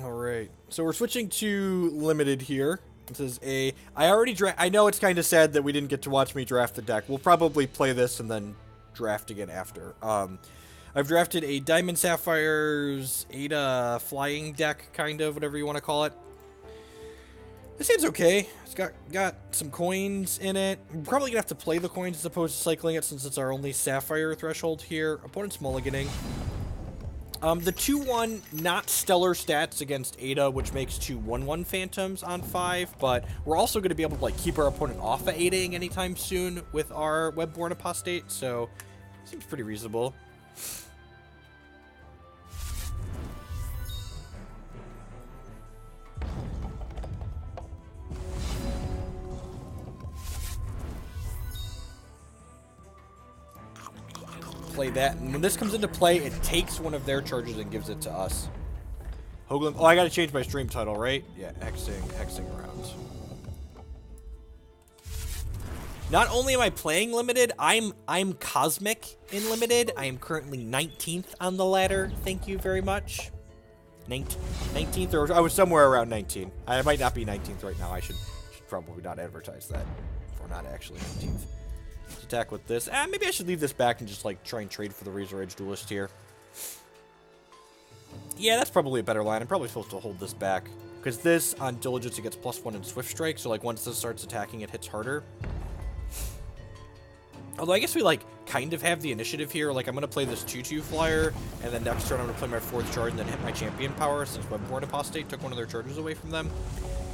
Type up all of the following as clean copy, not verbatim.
Alright, so we're switching to limited here. This is I already I know it's kind of sad that we didn't get to watch me draft the deck. We'll probably play this and then draft again after. I've drafted a Diamond Sapphires Ada flying deck, kind of, whatever you want to call it. This seems okay. It's got some coins in it. We're probably gonna have to play the coins as opposed to cycling it since it's our only Sapphire threshold here. Opponent's mulliganing. The 2-1, not stellar stats against Ada, which makes 2 1-1 Phantoms on 5, but we're also going to be able to like keep our opponent off of Adaing anytime soon with our Webborn Apostate, so seems pretty reasonable. Play that, and when this comes into play, it takes one of their charges and gives it to us. Hoagland. Oh, I gotta change my stream title, right? Yeah, hexing around. Not only am I playing limited, I'm cosmic in limited. I am currently 19th on the ladder. Thank you very much. 19th, or I was somewhere around 19. I might not be 19th right now. I should probably not advertise that. If we're not actually 19th. Let's attack with this. Maybe I should leave this back and just like try and trade for the Razor Edge Duelist here. Yeah, that's probably a better line. I'm probably supposed to hold this back. Because this, on Diligence, it gets +1 in Swift Strike, so like once this starts attacking, it hits harder. Although I guess we like kind of have the initiative here. Like I'm going to play this 2-2 flyer, and then next turn I'm going to play my 4th charge and then hit my champion power since Webborn Apostate took one of their charges away from them.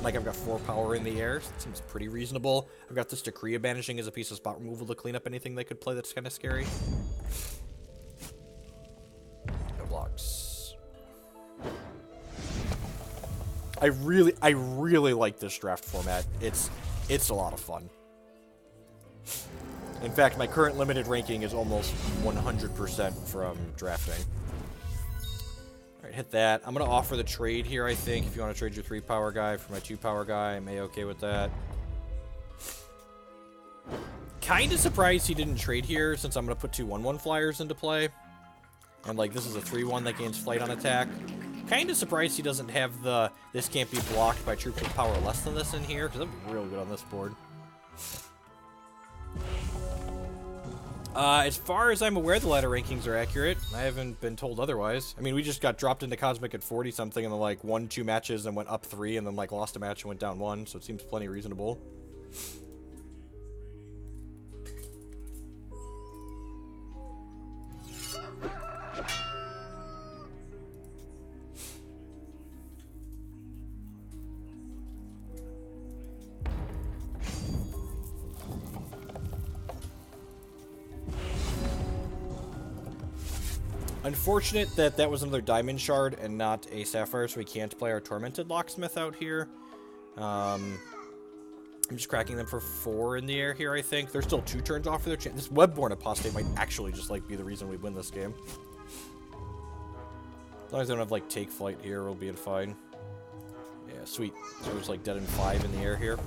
Like, I've got 4 power in the air, so it seems pretty reasonable. I've got this Decree of Banishing as a piece of spot removal to clean up anything they could play that's kind of scary. No blocks. I really like this draft format. It's a lot of fun. In fact, my current limited ranking is almost 100% from drafting. Alright, hit that. I'm going to offer the trade here, I think. If you want to trade your 3 power guy for my 2 power guy, I'm A-okay with that. Kind of surprised he didn't trade here, since I'm going to put 2 1-1 flyers into play. And, like, this is a 3-1 that gains flight on attack. Kind of surprised he doesn't have the this can't be blocked by troops with power less than this in here, because that'd be real good on this board. As far as I'm aware, the ladder rankings are accurate. I haven't been told otherwise. I mean, we just got dropped into Cosmic at 40-something and then, like, won 2 matches and went up 3 and then, like, lost a match and went down 1, so it seems plenty reasonable. Unfortunate that that was another Diamond Shard and not a Sapphire, so we can't play our Tormented Locksmith out here. I'm just cracking them for 4 in the air here, I think. They're still 2 turns off for their chance. This Webborn Apostate might actually just, like, be the reason we win this game. As long as I don't have, like, Take Flight here, we'll be fine. Yeah, sweet. So it's, like, dead in 5 in the air here.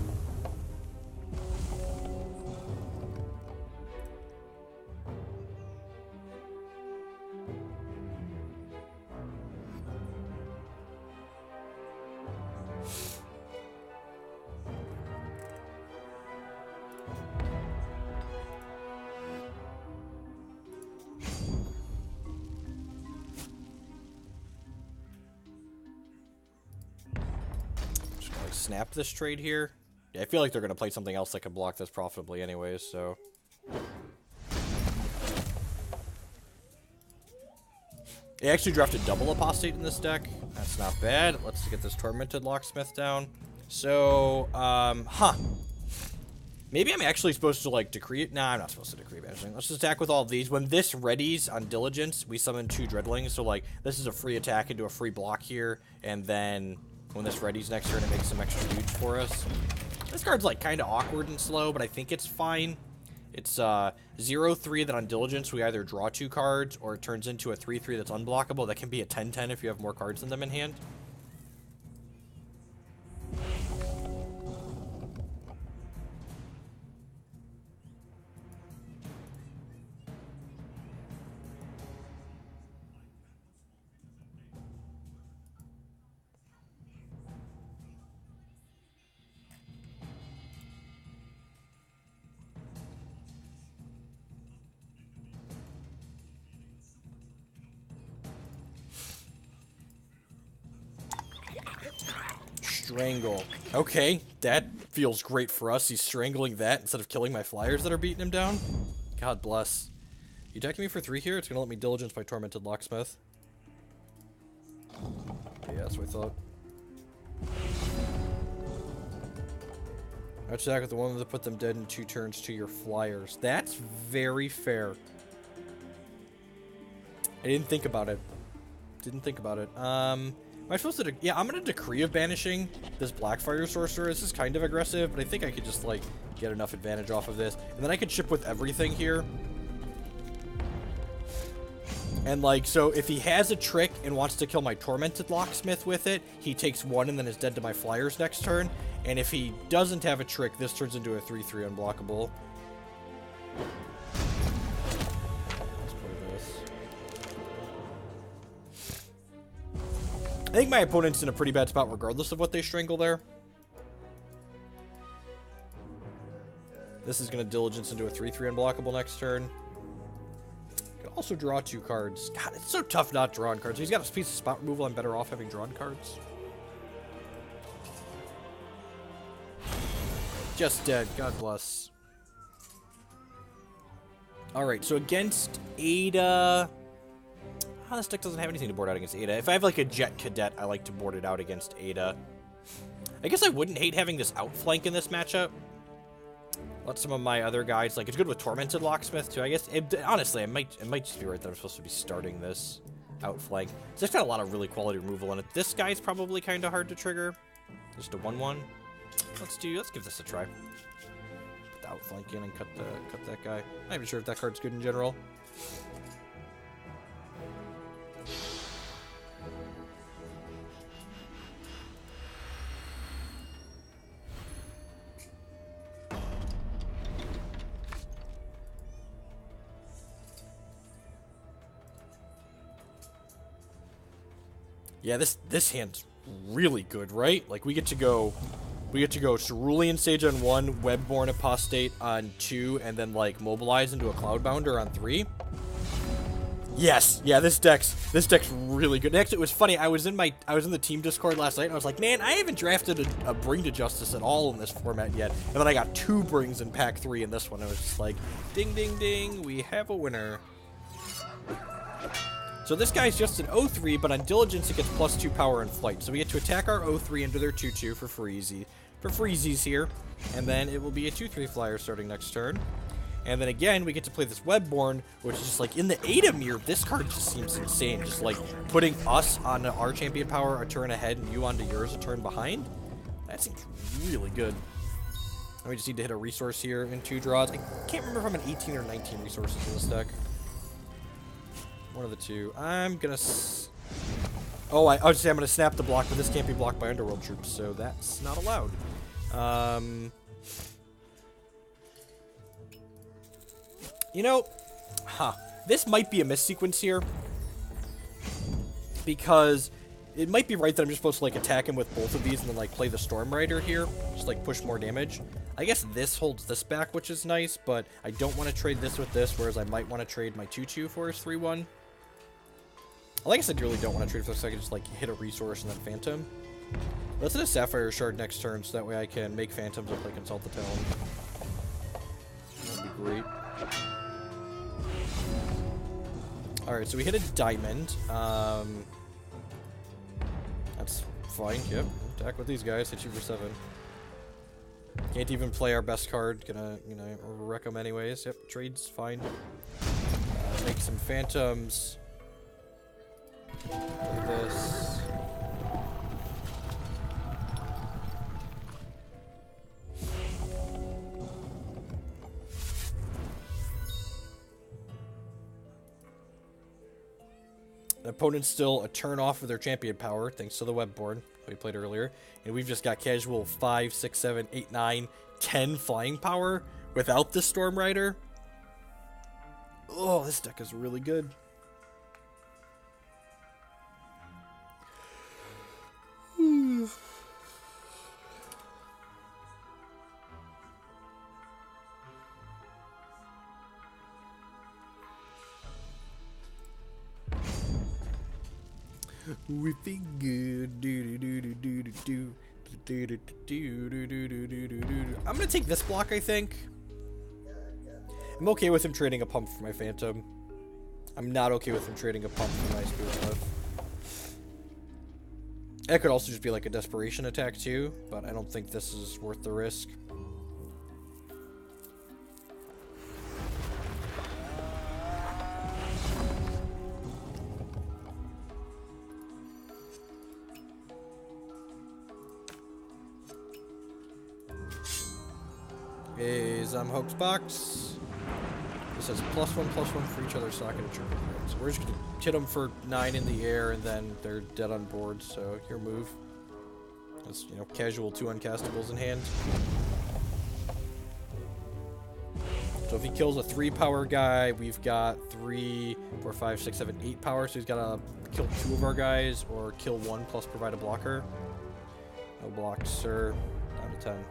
Snap this trade here. Yeah, I feel like they're going to play something else that can block this profitably anyways, so... They actually drafted double Apostate in this deck. That's not bad. Let's get this Tormented Locksmith down. So, maybe I'm actually supposed to, like, decree it. Nah, I'm not supposed to decree banishing. Let's just attack with all of these. When this readies on Diligence, we summon 2 Dreadlings. So, like, this is a free attack into a free block here. And then when this readies next turn, it makes some extra dudes for us. This card's, like, kind of awkward and slow, but I think it's fine. It's 0-3 that on Diligence we either draw 2 cards or it turns into a 3-3 that's unblockable. That can be a 10-10 if you have more cards than them in hand. Strangle. Okay, that feels great for us. He's strangling that instead of killing my flyers that are beating him down. God bless. You attacking me for 3 here? It's gonna let me diligence my Tormented Locksmith. Yeah, that's what I thought. I attack with the one that put them dead in 2 turns to your flyers. That's very fair. I didn't think about it. Didn't think about it. Am I supposed to... Yeah, I'm gonna Decree of Banishing this Blackfire Sorcerer. This is kind of aggressive, but I think I could just, like, get enough advantage off of this. And then I could chip with everything here. And, like, so if he has a trick and wants to kill my Tormented Locksmith with it, he takes 1 and then is dead to my flyers next turn. And if he doesn't have a trick, this turns into a 3/3 unblockable. Let's play this. I think my opponent's in a pretty bad spot regardless of what they strangle there. This is going to diligence into a 3/3 unblockable next turn. Also draw 2 cards. God, it's so tough not drawing cards. He's got a piece of spot removal. I'm better off having drawn cards. Just dead. God bless. Alright, so against Ada... Oh, this deck doesn't have anything to board out against Ada. If I have like a Jet Cadet, I like to board it out against Ada. I guess I wouldn't hate having this outflank in this matchup. Let some of my other guys, like, it's good with Tormented Locksmith, too. I guess, honestly, it might just be right that I'm supposed to be starting this outflank. It's just got a lot of really quality removal in it. This guy's probably kind of hard to trigger. Just a 1/1. Let's give this a try. Put the outflank in and cut that guy. I'm not even sure if that card's good in general. Yeah, this hand's really good, right? Like we get to go Cerulean Sage on 1, Webborn Apostate on 2, and then like mobilize into a Cloudbounder on 3. Yes, yeah, this deck's really good. Next, it was funny. I was in the team Discord last night, and I was like, man, I haven't drafted a Bring to Justice at all in this format yet. And then I got 2 Brings in Pack 3 in this one. I was just like, ding, ding, ding, we have a winner. So this guy's just an 0/3, but on Diligence it gets +2 power and flight. So we get to attack our 0/3 into their 2/2 for freezies here. And then it will be a 2/3 flyer starting next turn. And then again, we get to play this Webborn, which is just like, in the Ada mirror, this card just seems insane. Just like putting us on our champion power a turn ahead and you onto yours a turn behind. That seems really good. And we just need to hit a resource here in 2 draws. I can't remember if I'm an 18 or 19 resources in this deck. One of the 2. I'm gonna... Oh, I was say I'm gonna snap the block, but this can't be blocked by Underworld troops, so that's not allowed. You know, this might be a miss sequence here, because it might be right that I'm just supposed to like attack him with both of these and then like play the Storm Rider here, just like push more damage. I guess this holds this back, which is nice, but I don't want to trade this with this, whereas I might want to trade my 2/2 for his 3/1. I guess I really don't want to trade for this, so I can just like hit a resource and then Phantom. Let's hit a Sapphire Shard next turn, so that way I can make Phantoms and play Consult the Talon. That'd be great. Alright, so we hit a Diamond. That's fine, yep. Attack with these guys, hit you for 7. Can't even play our best card, gonna, you know, wreck them anyways. Yep, trade's fine. Make some Phantoms. Like this. The opponent's still a turn off of their champion power, thanks to the Webborn we played earlier. And we've just got casual 5, 6, 7, 8, 9, 10 flying power without the Storm Rider. Oh, this deck is really good. We feel good, do do do do do do do. I'm gonna take this block, I think. I'm okay with him trading a pump for my Phantom. I'm not okay with him trading a pump for my Spirit Smith. It could also just be like a desperation attack too, but I don't think this is worth the risk. A Zamhoax box. This has +1/+1 for each other socket and trigger. So we're just gonna hit them for 9 in the air, and then they're dead on board. So your move. That's, you know, casual 2 uncastables in hand. So if he kills a 3 power guy, we've got 3, 4, 5, 6, 7, 8 power. So he's gotta kill 2 of our guys, or kill 1 plus provide a blocker. No blocks, sir. Down to 10.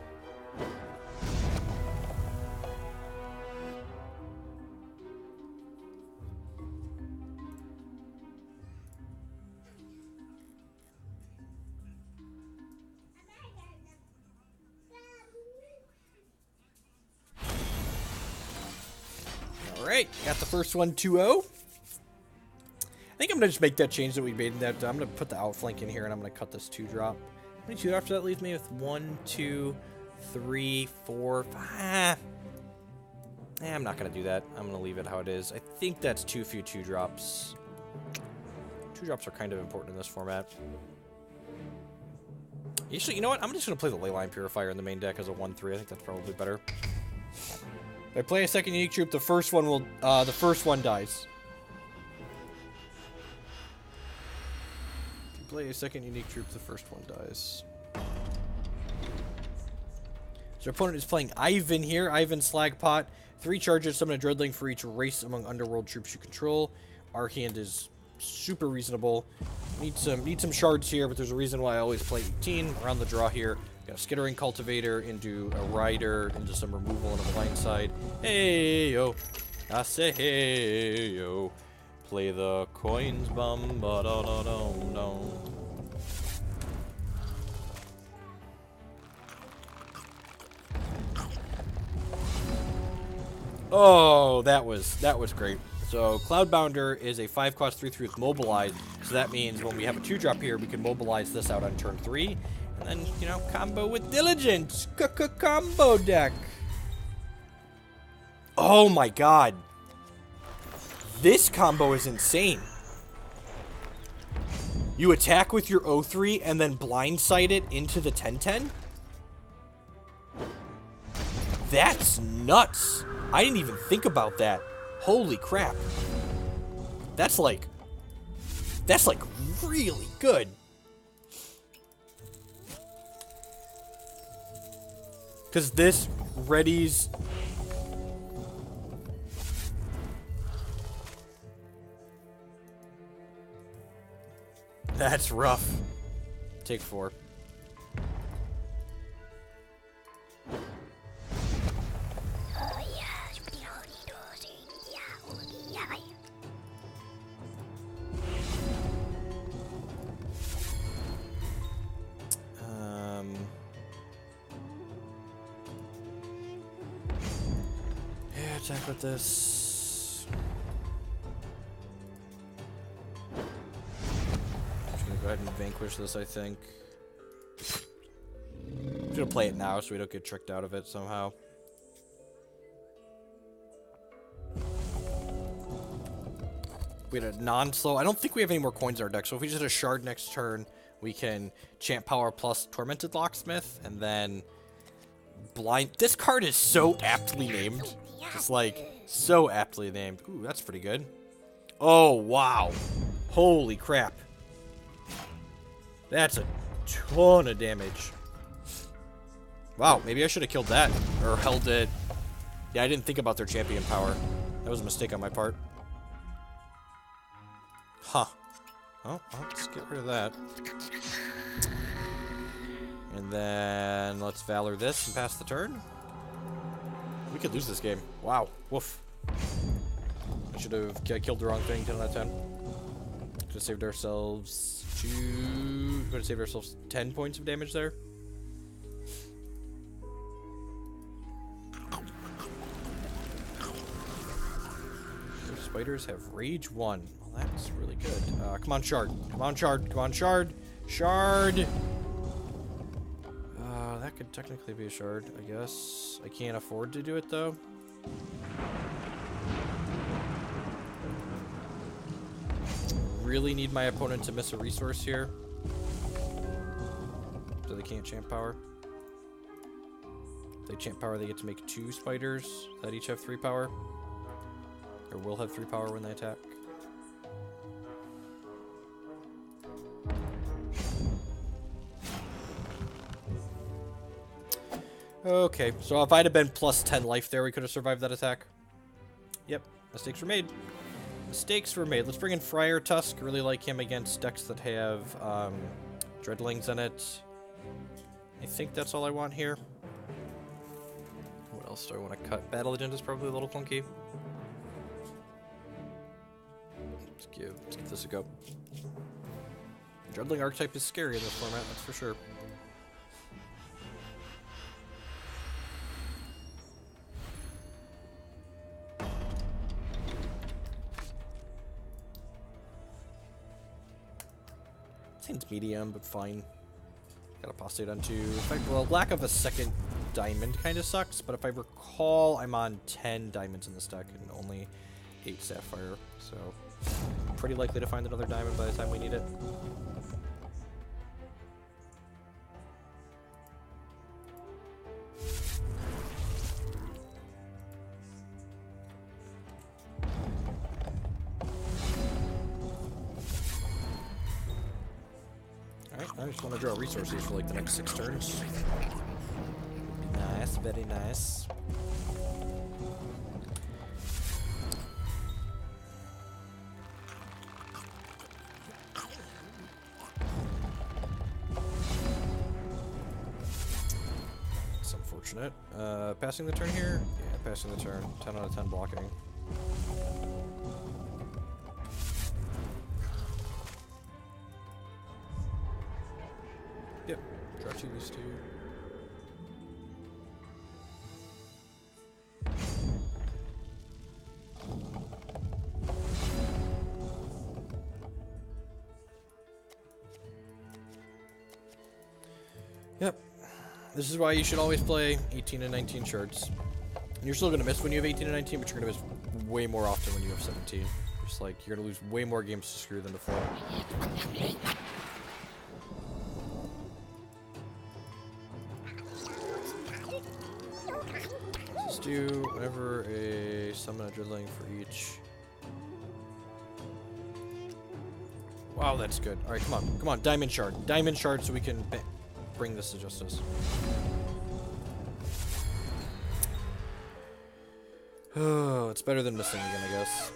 Alright, got the first one 2-0. I think I'm going to just make that change that we made in that. I'm going to put the outflank in here, and I'm going to cut this 2-drop. How many 2-drops that leaves me with? 1, 2, 3, 4, 5. I'm not going to do that. I'm going to leave it how it is. I think that's too few 2-drops. 2-drops are kind of important in this format. Actually, you know what? I'm just going to play the Leyline Purifier in the main deck as a 1-3. I think that's probably better. If I play a second unique troop, the first one dies. If you play a second unique troop, the first one dies. So our opponent is playing Ivan here. Ivan Slagpot. 3 charges, summon a Dreadling for each race among underworld troops you control. Our hand is super reasonable. Need some shards here, but there's a reason why I always play 18. We're on the draw here. Got a Skittering Cultivator into a Rider, into some removal on a blind side. Hey yo, I say hey yo. Play the coins, bum ba da da dum dum. Oh, that was great. So Cloudbounder is a 5-cost 3/3 with Mobilize. So that means when we have a 2-drop here, we can mobilize this out on turn 3. And then, you know, combo with Diligence. Combo deck. Oh my god. This combo is insane. You attack with your O3 and then blindside it into the 10/10? That's nuts. I didn't even think about that. Holy crap. That's like really good. Because this readies... That's rough. Take 4. Yeah, attack with this. I'm just gonna go ahead and vanquish this, I think. I'm just gonna play it now so we don't get tricked out of it somehow. We had a non-slow. I don't think we have any more coins in our deck, so if we just hit a shard next turn, we can Champ Power plus Tormented Locksmith, and then blind. This card is so aptly named. It's like so aptly named. Ooh, that's pretty good. Oh, wow. Holy crap. That's a ton of damage. Wow, maybe I should have killed that. Or held it. Yeah, I didn't think about their champion power. That was a mistake on my part. Huh. Oh, let's get rid of that. And then let's Valor this and pass the turn. We could lose this game. Wow. Woof. I should have killed the wrong thing. 10 out of 10. Could have saved ourselves 10 points of damage there. spiders have rage 1. Well, that's really good. Come on, shard. Come on, shard. Come on, shard. Shard! That could technically be a shard, I guess. I can't afford to do it, though. Really need my opponent to miss a resource here. So they can't champ power. If they champ power, they get to make 2 spiders that each have 3 power. Or will have 3 power when they attack. Okay, so if I'd have been plus 10 life there, we could have survived that attack. Yep, mistakes were made. Mistakes were made. Let's bring in Friar Tusk. Really like him against decks that have Dreadlings in it. I think that's all I want here. What else do I want to cut? Battle Agenda is probably a little clunky. Let's give this a go. Dreadling archetype is scary in this format, that's for sure. Seems medium, but fine. Got apostate on 2. Well, lack of a second diamond kind of sucks, but if I recall, I'm on 10 diamonds in this deck and only 8 sapphire, so pretty likely to find another diamond by the time we need it. I just want to draw resources for like the next 6 turns. Nice, very nice. It's unfortunate. Passing the turn here? Yeah, passing the turn. 10 out of 10 blocking. Yep, draw 2 these 2. Yep. This is why you should always play 18 and 19 shards. And you're still going to miss when you have 18 and 19, but you're going to miss way more often when you have 17. Just like, you're going to lose way more games to screw than before. Let's do whenever a summon a Dreadling for each. Wow, that's good. Alright, come on. Come on, Diamond Shard. Diamond Shard so we can bring this to justice. Oh, it's better than missing again, I guess.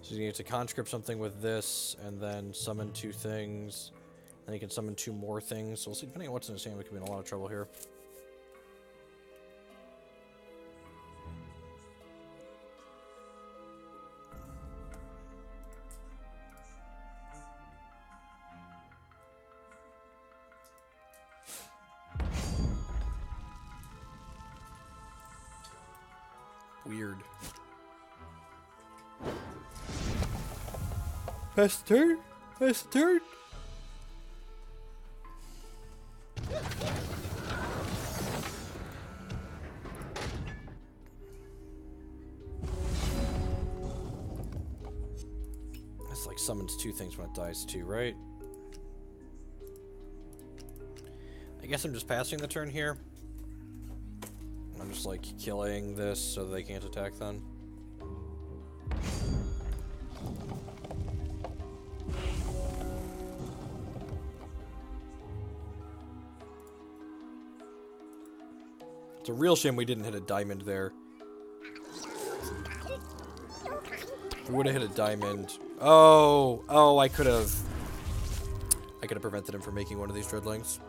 So you need to conscript something with this, and then summon 2 things. Then you can summon 2 more things. So we'll see, depending on what's in his hand, we could be in a lot of trouble here. Weird. Pass the turn? Pass the turn? That's like summons 2 things when it dies too, right? I guess I'm just passing the turn here. I'm just like killing this so they can't attack then. It's a real shame we didn't hit a diamond there. If we would have hit a diamond. Oh, I could have prevented him from making one of these Dreadlings.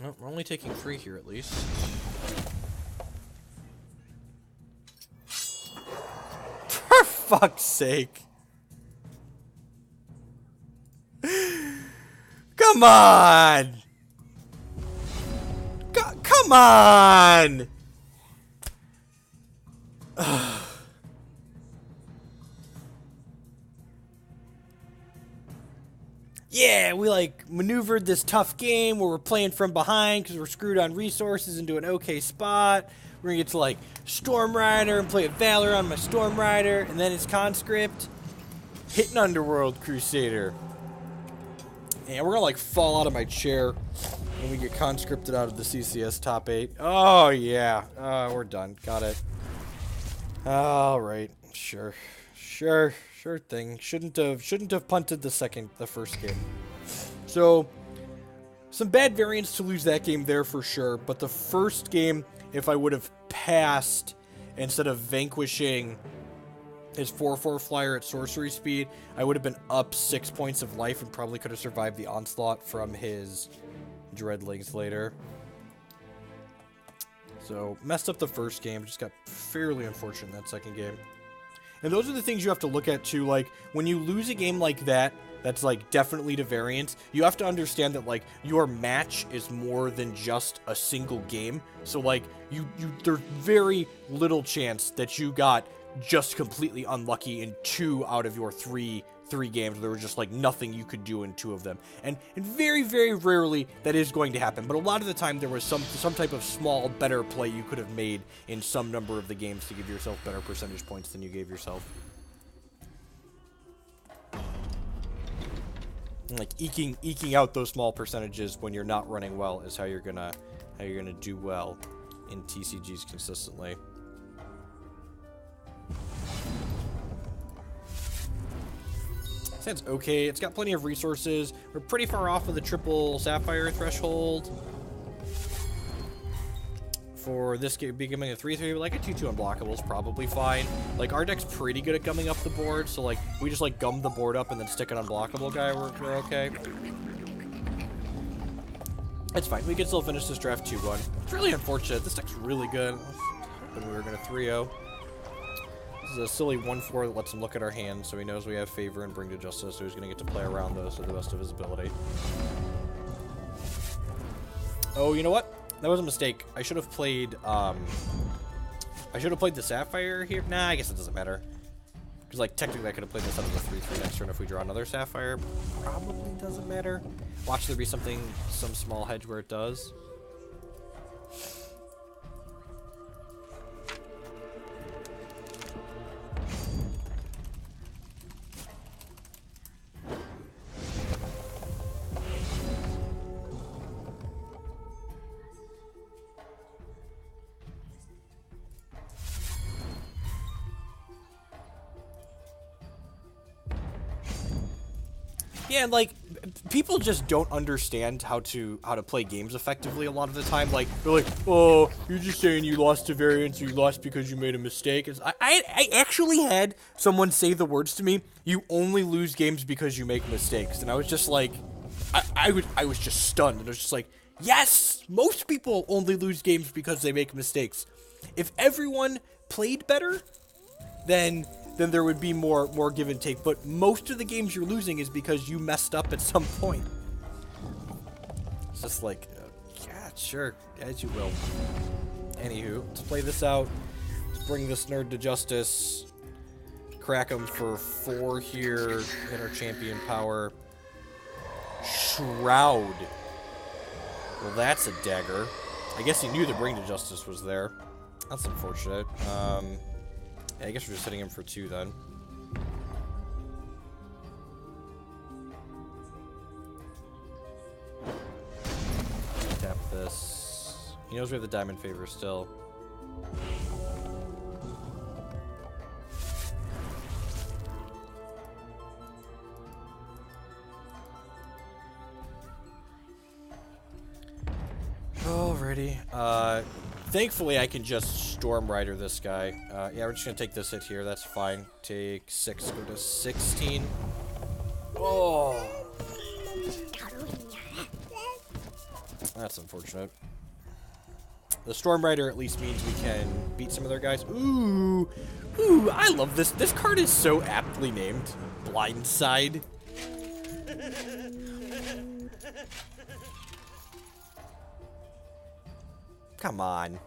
Well, we're only taking 3 here at least. For fuck's sake. Come on! Come on! Yeah, we like maneuvered this tough game where we're playing from behind because we're screwed on resources into an okay spot. We're gonna get to like Storm Rider and play a Valor on my Storm Rider, and then it's Conscript hitting Underworld Crusader. And we're gonna like fall out of my chair when we get conscripted out of the CCS top 8. Oh yeah, we're done. Got it. All right, sure thing. Shouldn't have punted the first game. So some bad variance to lose that game there for sure. But the first game, if I would have passed instead of vanquishing his 4/4 flyer at sorcery speed, I would have been up 6 points of life and probably could have survived the onslaught from his Dreadlings later. So, messed up the first game, just got fairly unfortunate in that second game. And those are the things you have to look at too, like, when you lose a game like that, that's like definitely to variance, you have to understand that like your match is more than just a single game. So like there's very little chance that you got just completely unlucky in 2 out of your three games. There was just like nothing you could do in 2 of them, and very, very rarely that is going to happen. But a lot of the time there was some type of small better play you could have made in some number of the games to give yourself better percentage points than you gave yourself. And like eking out those small percentages when you're not running well is how you're gonna do well in TCGs consistently. It's okay. It's got plenty of resources. We're pretty far off of the triple Sapphire threshold for this game becoming a 3/3, but like a 2/2 unblockable is probably fine. Like our deck's pretty good at gumming up the board, so like we just like gum the board up and then stick an unblockable guy. We're okay. It's fine. We can still finish this draft 2-1. It's really unfortunate. This deck's really good. I was hoping we were gonna 3-0. This is a silly 1/4 that lets him look at our hands, so he knows we have Favor and Bring to Justice, so he's going to get to play around those to the best of his ability. Oh, you know what? That was a mistake. I should have played, the Sapphire here. Nah, I guess it doesn't matter. Because, like, technically I could have played this out of the 3/3 next turn if we draw another Sapphire. Probably doesn't matter. Watch there be some small hedge where it does. Yeah, and like people just don't understand how to play games effectively a lot of the time. Like they're like, "Oh, you're just saying you lost to variance, or you lost because you made a mistake." I actually had someone say the words to me, "You only lose games because you make mistakes," and I was just like, I was just stunned, and I was just like, yes, most people only lose games because they make mistakes. If everyone played better, then there would be more give and take. But most of the games you're losing is because you messed up at some point. It's just like, yeah, sure, as you will. Anywho, let's play this out. Let's bring this nerd to justice. Crack him for 4 here. Hit our champion power. Shroud. Well, that's a dagger. I guess he knew the Bring to Justice was there. That's unfortunate. Yeah, I guess we're just hitting him for 2 then. Tap this. He knows we have the Diamond Favor still. Alrighty. Thankfully, I can just Storm Rider this guy. Yeah, we're just gonna take this hit here. That's fine. Take 6, go to 16. Oh. That's unfortunate. The Storm Rider at least means we can beat some of their guys. Ooh. Ooh, I love this. This card is so aptly named. Blindside. Come on.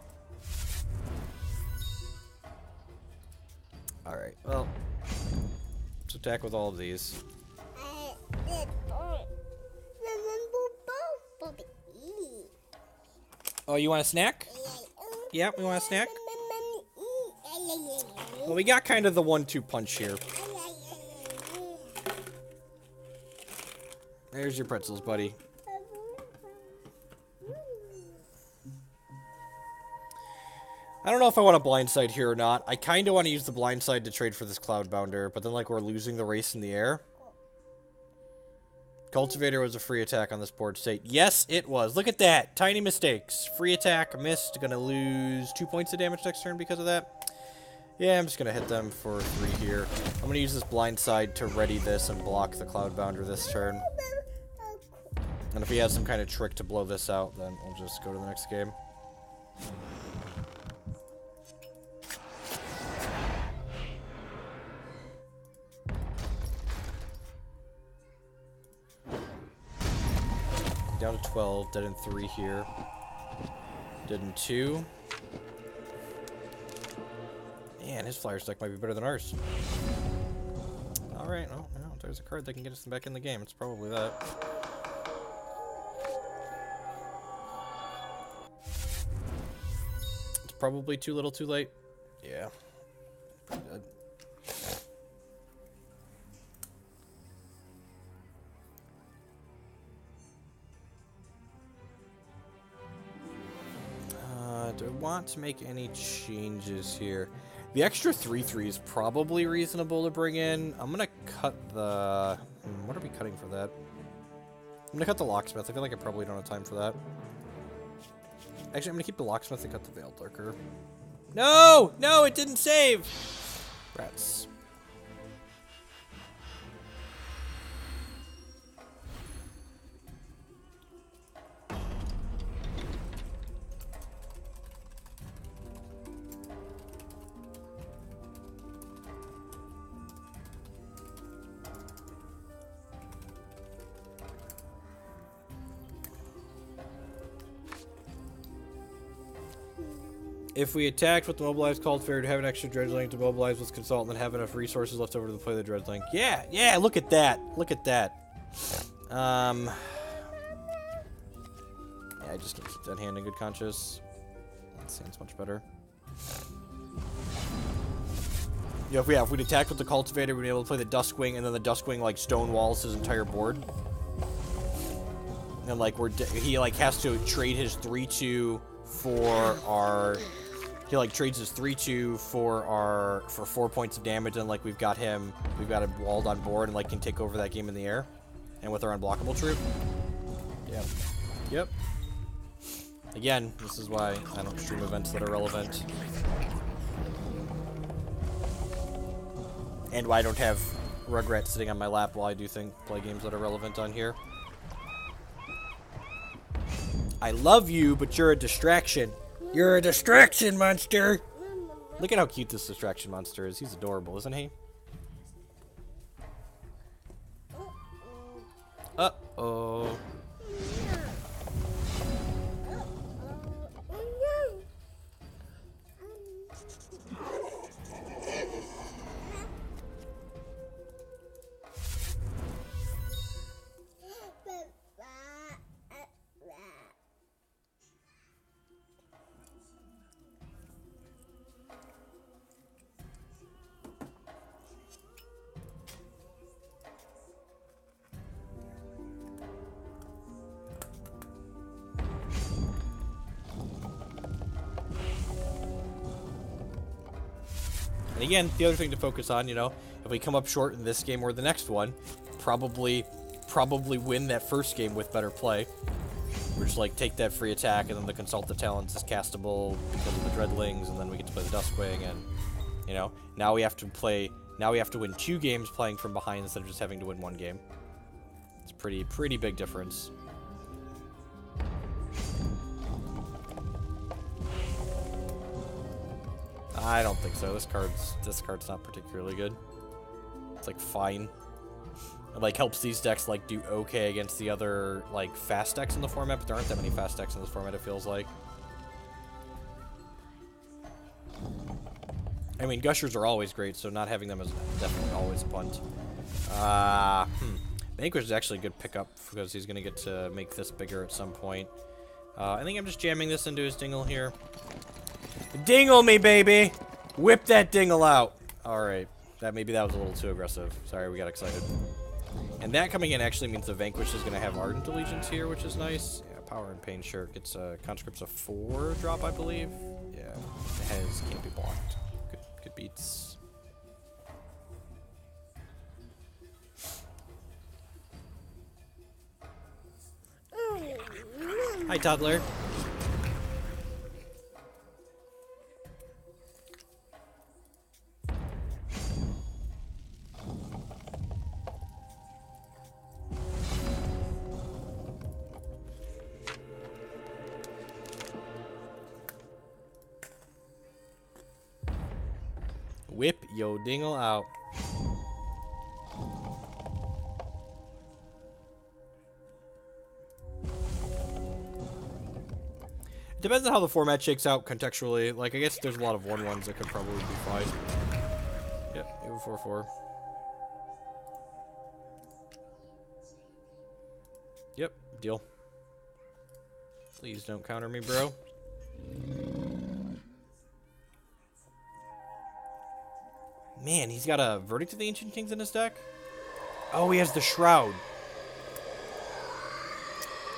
Alright, well. Let's attack with all of these. Oh, you want a snack? Yeah, we want a snack? Well, we got kind of the 1-2 punch here. There's your pretzels, buddy. I don't know if I want a blindside here or not. I kind of want to use the blindside to trade for this Cloudbounder, but then, like, we're losing the race in the air. Cultivator was a free attack on this board state. Yes, it was. Look at that. Tiny mistakes. Free attack, missed. Gonna lose 2 points of damage next turn because of that. Yeah, I'm just gonna hit them for 3 here. I'm gonna use this blindside to ready this and block the Cloudbounder this turn. And if he has some kind of trick to blow this out, then we'll just go to the next game. Down to 12, dead in 3 here. Dead in 2. Man, his Flyers deck might be better than ours. Alright, oh, well, there's a card that can get us back in the game. It's probably that. It's probably too little too late. Yeah. Pretty dead. Do I want to make any changes here? The extra 3/3 is probably reasonable to bring in. I'm gonna cut the... what are we cutting for that? I'm gonna cut the Locksmith. I feel like I probably don't have time for that. Actually, I'm gonna keep the Locksmith and cut the Veiled Lurker. No! No, it didn't save! Rats. If we attacked with the Mobilized Cultivator to have an extra Dredgeling to mobilize with Consult and then have enough resources left over to play the Dredgeling. Yeah, yeah, look at that. Look at that. Yeah, I just can keep that hand in good conscience. That seems much better. Yeah, if we'd attacked with the Cultivator, we'd be able to play the Duskwing, and then the Duskwing, like, stonewalls his entire board. And, like, he, like, has to trade his 3/2 for our... He, like, trades his 3/2 for 4 points of damage, and, like, we've got him walled on board, and, like, can take over that game in the air. And with our unblockable troop. Yeah. Yep. Again, this is why I don't stream events that are relevant. And why I don't have Rugrats sitting on my lap while I do play games that are relevant on here. I love you, but you're a distraction. You're a distraction monster! Look at how cute this distraction monster is. He's adorable, isn't he? Uh-oh. And again, the other thing to focus on, you know, if we come up short in this game or the next one, probably win that first game with better play. We're just like take that free attack, and then the Consult the Talons is castable because of the Dreadlings, and then we get to play the Duskwing, and you know, now we have to win 2 games playing from behind instead of just having to win 1 game. It's a pretty big difference. I don't think so. This card's not particularly good. It's like fine. It like helps these decks like do okay against the other like fast decks in the format, but there aren't that many fast decks in this format, it feels like. I mean, Gushers are always great, so not having them is definitely always a punt. Vanquish is actually a good pickup because he's going to get to make this bigger at some point. I think I'm just jamming this into his Dingle here. Dingle me, baby! Whip that Dingle out! Alright. Maybe that was a little too aggressive. Sorry, we got excited. And that coming in actually means the Vanquish is going to have Ardent Allegiance here, which is nice. Yeah, Power and Pain, sure. Gets Conscripts a 4 drop, I believe. Yeah, it can't be blocked. Good beats. Hi, toddler. Whip yo dingle out. Depends on how the format shakes out contextually. Like, I guess there's a lot of 1/1s that could probably be fine. Yep, even 4/4. Yep, deal. Please don't counter me, bro. Man, he's got a Verdict of the Ancient Kings in his deck? Oh, he has the Shroud.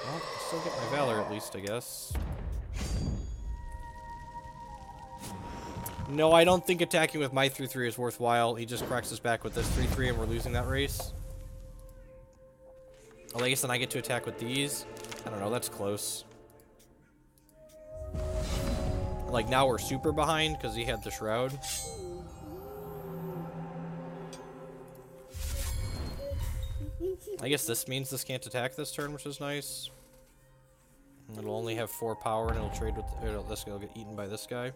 Well, I'll still get my Valor at least, I guess. No, I don't think attacking with my 3/3 is worthwhile. He just cracks us back with this 3/3 and we're losing that race. Well, I guess then I get to attack with these. I don't know, that's close. Like, now we're super behind because he had the Shroud. I guess this means this can't attack this turn, which is nice. It'll only have 4 power, and it'll trade with this guy. Will get eaten by this guy.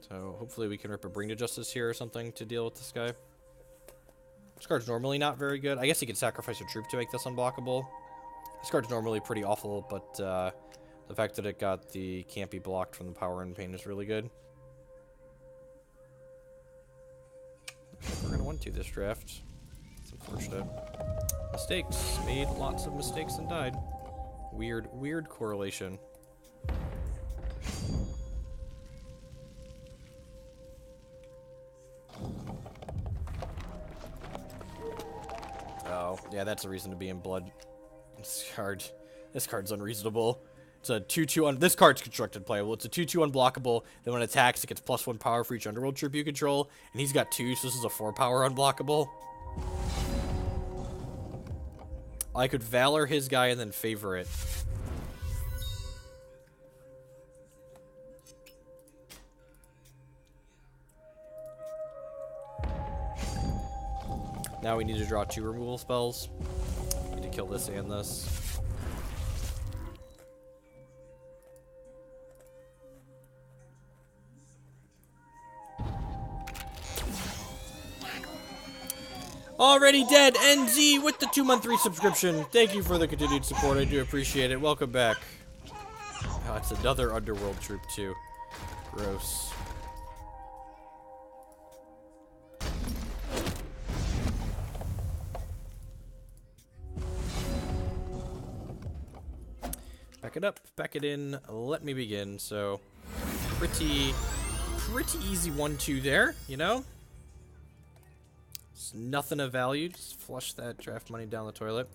So hopefully we can rip a Bring to Justice here or something to deal with this guy. This card's normally not very good. I guess he could sacrifice a troop to make this unblockable. This card's normally pretty awful, but the fact that it got the can't be blocked from the Power and Pain is really good. We're gonna want to this draft. It's unfortunate. Mistakes. Made lots of mistakes and died. Weird correlation. Oh, yeah, that's a reason to be in blood. This card's unreasonable. It's a 2/2 on. This card's constructed playable. It's a 2/2 unblockable. Then when it attacks, it gets +1 power for each Underworld troop you control. And he's got 2, so this is a 4 power unblockable. I could Valor his guy and then favor it. Now we need to draw 2 removal spells. Need to kill this and this. Already dead, NZ with the 2-month resubscription. Thank you for the continued support. I do appreciate it. Welcome back. Oh, it's another Underworld troop too. Gross. Back it up, back it in. Let me begin. So, pretty easy 1-2 there, you know? It's nothing of value. Just flush that draft money down the toilet.